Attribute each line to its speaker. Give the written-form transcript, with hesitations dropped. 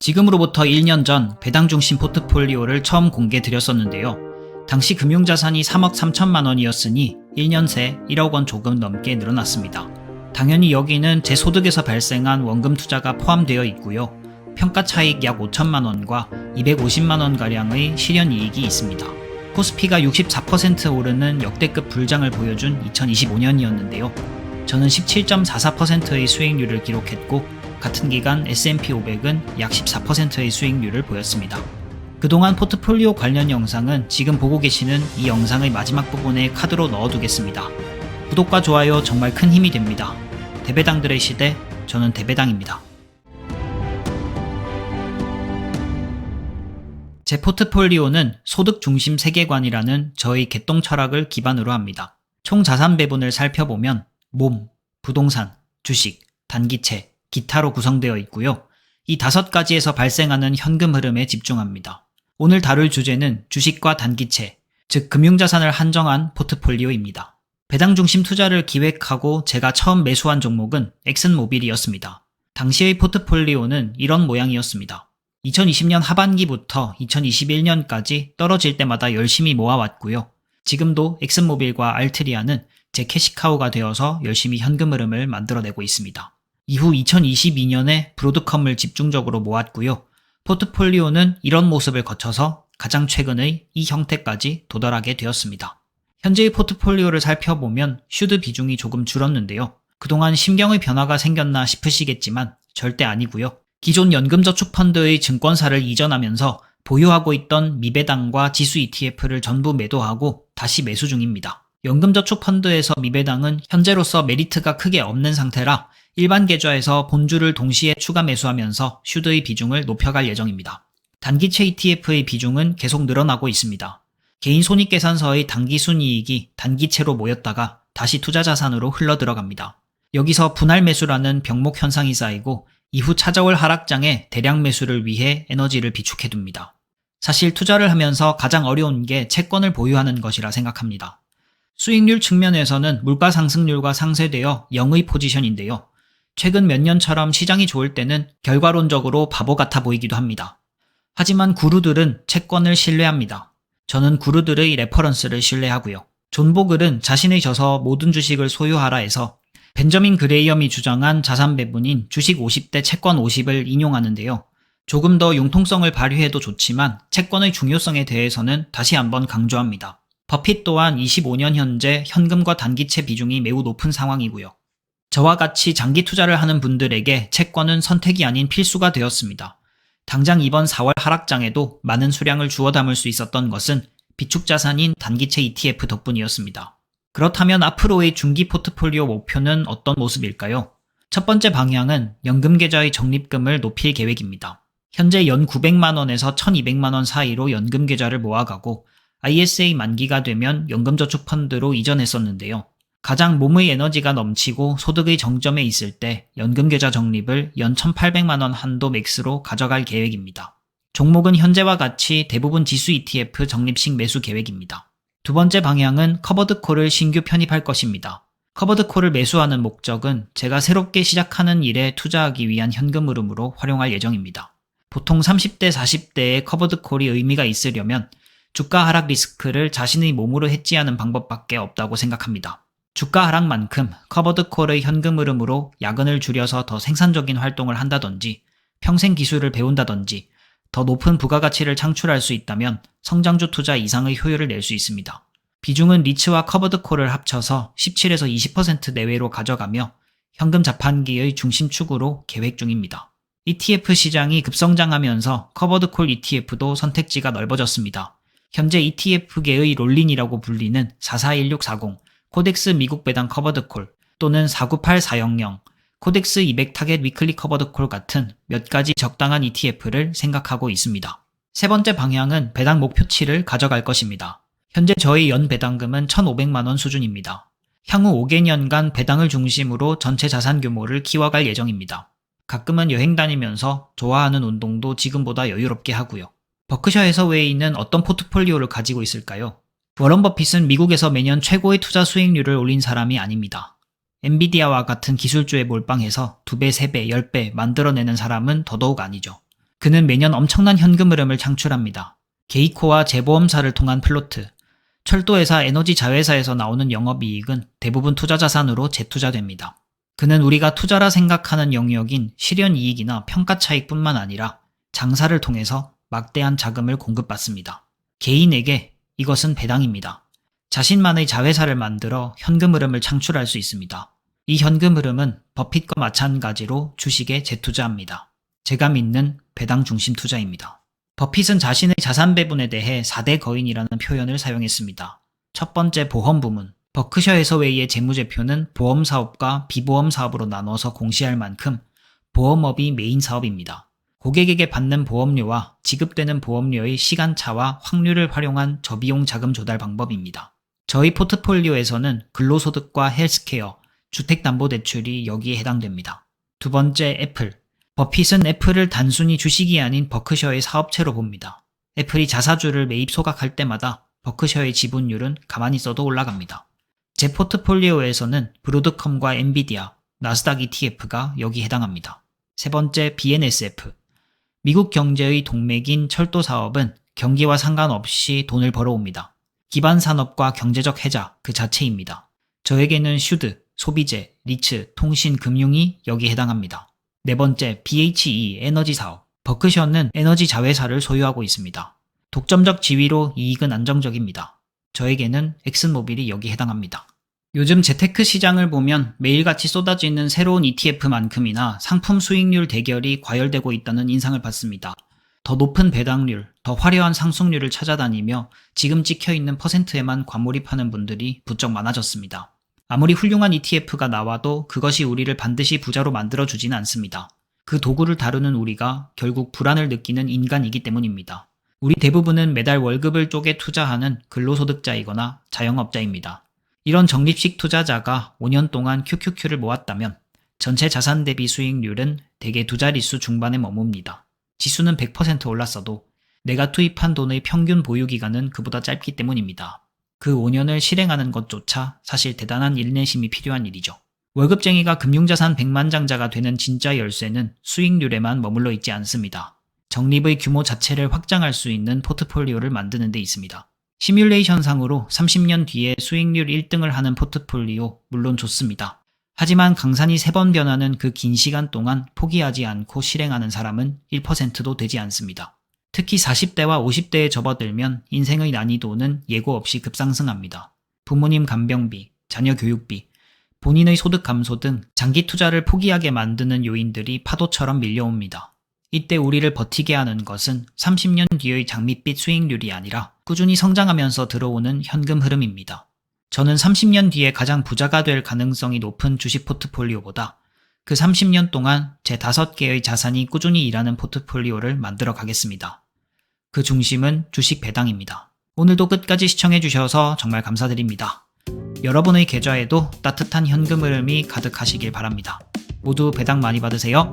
Speaker 1: 지금으로부터 1년 전 배당 중심 포트폴리오를 처음 공개드렸었는데요. 당시 금융자산이 3억 3천만 원이었으니 1년 새 1억 원 조금 넘게 늘어났습니다. 당연히 여기는 제 소득에서 발생한 원금 투자가 포함되어 있고요. 평가 차익 약 5천만 원과 250만 원가량의 실현이익이 있습니다. 코스피가 64% 오르는 역대급 불장을 보여준 2025년이었는데요. 저는 17.44%의 수익률을 기록했고 같은 기간 S&P 500은 약 14%의 수익률을 보였습니다. 그동안 포트폴리오 관련 영상은 지금 보고 계시는 이 영상의 마지막 부분에 카드로 넣어두겠습니다. 구독과 좋아요 정말 큰 힘이 됩니다. 대배당들의 시대, 저는 대배당입니다. 제 포트폴리오는 소득 중심 세계관이라는 저의 개똥 철학을 기반으로 합니다. 총 자산 배분을 살펴보면 몸, 부동산, 주식, 단기채, 기타로 구성되어 있고요. 이 5가지에서 발생하는 현금 흐름에 집중합니다. 오늘 다룰 주제는 주식과 단기채, 즉 금융자산을 한정한 포트폴리오입니다. 배당 중심 투자를 기획하고 제가 처음 매수한 종목은 엑슨모빌이었습니다. 당시의 포트폴리오는 이런 모양이었습니다. 2020년 하반기부터 2021년까지 떨어질 때마다 열심히 모아왔고요. 지금도 엑슨모빌과 알트리아는 제 캐시카우가 되어서 열심히 현금 흐름을 만들어내고 있습니다. 이후 2022년에 브로드컴을 집중적으로 모았고요. 포트폴리오는 이런 모습을 거쳐서 가장 최근의 이 형태까지 도달하게 되었습니다. 현재의 포트폴리오를 살펴보면 슈드 비중이 조금 줄었는데요. 그동안 심경의 변화가 생겼나 싶으시겠지만 절대 아니고요. 기존 연금저축펀드의 증권사를 이전하면서 보유하고 있던 미배당과 지수 ETF를 전부 매도하고 다시 매수 중입니다. 연금저축펀드에서 미배당은 현재로서 메리트가 크게 없는 상태라 일반 계좌에서 본주를 동시에 추가 매수하면서 슈드의 비중을 높여갈 예정입니다. 단기채 ETF의 비중은 계속 늘어나고 있습니다. 개인 손익계산서의 단기 순이익이 단기채로 모였다가 다시 투자자산으로 흘러들어갑니다. 여기서 분할 매수라는 병목 현상이 쌓이고 이후 찾아올 하락장에 대량 매수를 위해 에너지를 비축해둡니다. 사실 투자를 하면서 가장 어려운 게 채권을 보유하는 것이라 생각합니다. 수익률 측면에서는 물가 상승률과 상쇄되어 0의 포지션인데요. 최근 몇 년처럼 시장이 좋을 때는 결과론적으로 바보 같아 보이기도 합니다. 하지만 구루들은 채권을 신뢰합니다. 저는 구루들의 레퍼런스를 신뢰하고요. 존 보글은 자신의 저서 모든 주식을 소유하라에서 벤저민 그레이엄이 주장한 자산 배분인 주식 50대 채권 50을 인용하는데요. 조금 더 융통성을 발휘해도 좋지만 채권의 중요성에 대해서는 다시 한번 강조합니다. 버핏 또한 25년 현재 현금과 단기채 비중이 매우 높은 상황이고요. 저와 같이 장기 투자를 하는 분들에게 채권은 선택이 아닌 필수가 되었습니다. 당장 이번 4월 하락장에도 많은 수량을 주워 담을 수 있었던 것은 비축자산인 단기채 ETF 덕분이었습니다. 그렇다면 앞으로의 중기 포트폴리오 목표는 어떤 모습일까요? 첫 번째 방향은 연금계좌의 적립금을 높일 계획입니다. 현재 연 900만원에서 1200만원 사이로 연금계좌를 모아가고 ISA 만기가 되면 연금저축펀드로 이전했었는데요. 가장 몸의 에너지가 넘치고 소득의 정점에 있을 때 연금계좌 적립을 연 1800만원 한도 맥스로 가져갈 계획입니다. 종목은 현재와 같이 대부분 지수 ETF 적립식 매수 계획입니다. 두 번째 방향은 커버드콜을 신규 편입할 것입니다. 커버드콜을 매수하는 목적은 제가 새롭게 시작하는 일에 투자하기 위한 현금 흐름으로 활용할 예정입니다. 보통 30대, 40대의 커버드콜이 의미가 있으려면 주가 하락 리스크를 자신의 몸으로 해지하는 방법밖에 없다고 생각합니다. 주가 하락만큼 커버드콜의 현금 흐름으로 야근을 줄여서 더 생산적인 활동을 한다든지 평생 기술을 배운다든지 더 높은 부가가치를 창출할 수 있다면 성장주 투자 이상의 효율을 낼 수 있습니다. 비중은 리츠와 커버드콜을 합쳐서 17에서 20% 내외로 가져가며 현금 자판기의 중심축으로 계획 중입니다. ETF 시장이 급성장하면서 커버드콜 ETF도 선택지가 넓어졌습니다. 현재 ETF계의 롤린이라고 불리는 441640, 코덱스 미국 배당 커버드콜 또는 498400, 코덱스 200 타겟 위클리 커버드콜 같은 몇 가지 적당한 ETF를 생각하고 있습니다. 세 번째 방향은 배당 목표치를 가져갈 것입니다. 현재 저희 연 배당금은 1,500만원 수준입니다. 향후 5개년간 배당을 중심으로 전체 자산 규모를 키워갈 예정입니다. 가끔은 여행 다니면서 좋아하는 운동도 지금보다 여유롭게 하고요. 버크셔 해서웨이는 어떤 포트폴리오를 가지고 있을까요? 워런 버핏은 미국에서 매년 최고의 투자 수익률을 올린 사람이 아닙니다. 엔비디아와 같은 기술주에 몰빵해서 2배, 3배, 10배 만들어내는 사람은 더더욱 아니죠. 그는 매년 엄청난 현금 흐름을 창출합니다. 게이코와 재보험사를 통한 플로트, 철도회사 에너지 자회사에서 나오는 영업이익은 대부분 투자자산으로 재투자됩니다. 그는 우리가 투자라 생각하는 영역인 실현이익이나 평가차익뿐만 아니라 장사를 통해서 막대한 자금을 공급받습니다. 개인에게 이것은 배당입니다. 자신만의 자회사를 만들어 현금 흐름을 창출할 수 있습니다. 이 현금 흐름은 버핏과 마찬가지로 주식에 재투자합니다. 제가 믿는 배당 중심 투자입니다. 버핏은 자신의 자산 배분에 대해 4대 거인이라는 표현을 사용했습니다. 첫 번째 보험 부문. 버크셔 해서웨이의 재무제표는 보험 사업과 비보험 사업으로 나눠서 공시할 만큼 보험업이 메인 사업입니다. 고객에게 받는 보험료와 지급되는 보험료의 시간차와 확률을 활용한 저비용 자금 조달 방법입니다. 저희 포트폴리오에서는 근로소득과 헬스케어, 주택담보대출이 여기에 해당됩니다. 두 번째 애플. 버핏은 애플을 단순히 주식이 아닌 버크셔의 사업체로 봅니다. 애플이 자사주를 매입 소각할 때마다 버크셔의 지분율은 가만히 있어도 올라갑니다. 제 포트폴리오에서는 브로드컴과 엔비디아, 나스닥 ETF가 여기 해당합니다. 세 번째 BNSF. 미국 경제의 동맥인 철도 사업은 경기와 상관없이 돈을 벌어옵니다. 기반 산업과 경제적 해자 그 자체입니다. 저에게는 슈드, 소비재, 리츠, 통신, 금융이 여기 해당합니다. 네 번째 BHE 에너지 사업. 버크셔는 에너지 자회사를 소유하고 있습니다. 독점적 지위로 이익은 안정적입니다. 저에게는 엑슨모빌이 여기 해당합니다. 요즘 재테크 시장을 보면 매일같이 쏟아지는 새로운 ETF만큼이나 상품 수익률 대결이 과열되고 있다는 인상을 받습니다. 더 높은 배당률, 더 화려한 상승률을 찾아다니며 지금 찍혀있는 퍼센트에만 과몰입하는 분들이 부쩍 많아졌습니다. 아무리 훌륭한 ETF가 나와도 그것이 우리를 반드시 부자로 만들어주지는 않습니다. 그 도구를 다루는 우리가 결국 불안을 느끼는 인간이기 때문입니다. 우리 대부분은 매달 월급을 쪼개 투자하는 근로소득자이거나 자영업자입니다. 이런 적립식 투자자가 5년 동안 QQQ를 모았다면 전체 자산 대비 수익률은 대개 두 자릿수 중반에 머뭅니다. 지수는 100% 올랐어도 내가 투입한 돈의 평균 보유기간은 그보다 짧기 때문입니다. 그 5년을 실행하는 것조차 사실 대단한 인내심이 필요한 일이죠. 월급쟁이가 금융자산 백만장자가 되는 진짜 열쇠는 수익률에만 머물러 있지 않습니다. 적립의 규모 자체를 확장할 수 있는 포트폴리오를 만드는 데 있습니다. 시뮬레이션상으로 30년 뒤에 수익률 1등을 하는 포트폴리오 물론 좋습니다. 하지만 강산이 3번 변하는 그 긴 시간 동안 포기하지 않고 실행하는 사람은 1%도 되지 않습니다. 특히 40대와 50대에 접어들면 인생의 난이도는 예고 없이 급상승합니다. 부모님 간병비, 자녀 교육비, 본인의 소득 감소 등 장기 투자를 포기하게 만드는 요인들이 파도처럼 밀려옵니다. 이때 우리를 버티게 하는 것은 30년 뒤의 장밋빛 수익률이 아니라 꾸준히 성장하면서 들어오는 현금 흐름입니다. 저는 30년 뒤에 가장 부자가 될 가능성이 높은 주식 포트폴리오보다 그 30년 동안 제 5개의 자산이 꾸준히 일하는 포트폴리오를 만들어 가겠습니다. 그 중심은 주식 배당입니다. 오늘도 끝까지 시청해주셔서 정말 감사드립니다. 여러분의 계좌에도 따뜻한 현금 흐름이 가득하시길 바랍니다. 모두 배당 많이 받으세요.